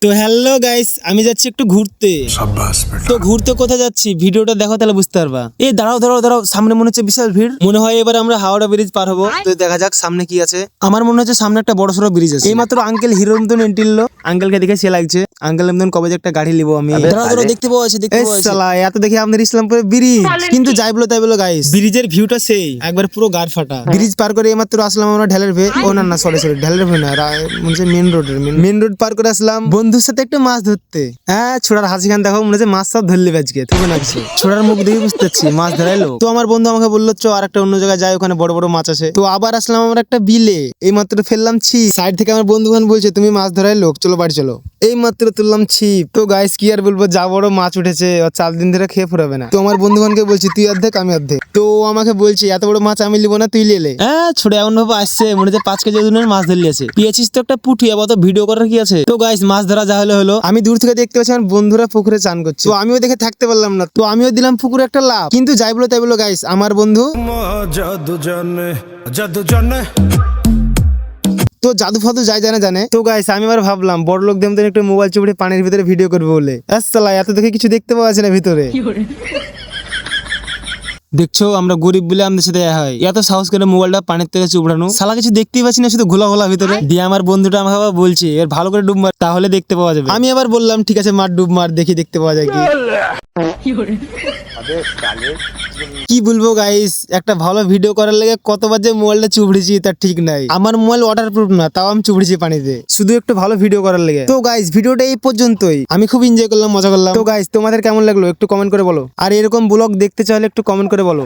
তো hello guys, আমি যাচ্ছি একটু ঘুরতে। তো ঘুরতে কোথায় যাচ্ছি ভিডিওটা দেখো তাহলে বুঝতে পারবা। এই দাঁড়াও দাঁড়াও দাঁড়াও, সামনে মনে হচ্ছে বিশাল ভিড়। মনে হয় এবার আমরা হাওড়া ব্রিজ পার হবো। তো দেখা যাক সামনে কি আছে। আমার মনে হচ্ছে সামনে একটা বড়সড় ব্রিজ আছে। এইমাত্র আঙ্কেল হিরোর মতন এন্ট্রি নিল। আঙ্কেলকে দেখে সে লাগছে। আঙ্কেল মতন কবে যে একটা গাড়ি নিবো আমি। দাঁড়াও দাঁড়াও, দেখতে পাওয়া আছে, দেখতে পাওয়া আছে। শালা এত দেখি আমাদের ইসলামপুরে ব্রিজ, কিন্তু যাই বলো তাই বলো গাইস, ব্রিজের ভিউটা সেই একবার পুরো গাড় ফাটা। ব্রিজ পার করে এইমাত্র আসলাম আমরা ঢালের ভে। ও না না, সরি সরি, ঢালের ভে না, মনে মেন রোডের মেন রোড পার করে আসলাম বন্ধুর সাথে একটু মাছ ধরতে। হ্যাঁ, ছোড়ার হাসি খান দেখো, মনে হচ্ছে মাছ সব ধরলি আজকে। তুমি না কিছু, ছোড়ার মুখ দেখে বুঝতে পারছি মাছ ধরাইলো। তো আমার বন্ধু আমাকে বললো চ আর একটা অন্য জায়গায় যাই, ওখানে বড় বড় মাছ আছে। তো আবার আসলাম আমরা একটা বিলে, এই মাত্র ফেললাম ছিপ। সাইড থেকে আমার বন্ধু বলছে তুমি মাছ ধরাই লোক, চলো বাড়ি চলো। এই মাত্র তুললাম ছিপ। তো গাইস কি আর বলবো, যা বড় মাছ উঠেছে 4 দিন ধরে খেয়ে ফুরাবে না। তো আমার বন্ধুগণকে বলছি তুই অর্ধেক আমি অর্ধেক। তো আমাকে বলছি এত বড় মাছ আমি লিবো না, তুই লেলে। হ্যাঁ, ছোট এমন ভাবে আসছে মনে হচ্ছে 5 কেজি ওজনের মাছ ধরলি আছে। পেয়েছিস তো একটা পুঁটি, আবার তো ভিডিও করার কি আছে। তো গাইস মাছ ধরা যা হলো হলো। আমি দূর থেকে দেখতে পাচ্ছি আমার বন্ধুরা পুকুরে চান করছে। তো আমিও দেখে থাকতে পারলাম না, তো আমিও দিলাম পুকুরে একটা লাভ। কিন্তু যাই বলো তাই বলো গাইস, আমার বন্ধু তো জাদু ফাদু যাই জানে। তো গাইস আমি এবার ভাবলাম বড় লোক দেম একটু মোবাইল চুপড়ে পানির ভিতরে ভিডিও করবে বলে। আসসালা এত দেখে কিছু দেখতে পাওয়া যাচ্ছে না ভিতরে। দেখছো আমরা গরিব বলে আমাদের সাথে হয়, এত সাহস করে মোবাইলটা পানির থেকে চুপড়ানো। শালা কিছু দেখতেই পাচ্ছি না, শুধু ঘোলা ঘোলা ভিতরে দিয়ে। আমার বন্ধুটা আমাকে আবার বলছে এর ভালো করে ডুব মার, তাহলে দেখতে পাওয়া যাবে। আমি আবার বললাম ঠিক আছে মার, ডুব মার, দেখি দেখতে পাওয়া যায় কি বলবো গাইস, একটা ভালো ভিডিও করার লেগে কতবার যে মোবাইলটা চুবড়েছি তার ঠিক নাই। আমার মোবাইল ওয়াটারপ্রুফ না, তাও আমি চুবড়েছি পানিতে, শুধু একটু ভালো ভিডিও করার লেগে। তো গাইস ভিডিওটা এই পর্যন্তই। আমি খুব এনজয় করলাম, মজা করলাম। তো গাইস তোমাদের কেমন লাগলো একটু কমেন্ট করে বলো, আর এরকম ব্লগ দেখতে চাইলে একটু কমেন্ট করে বলো।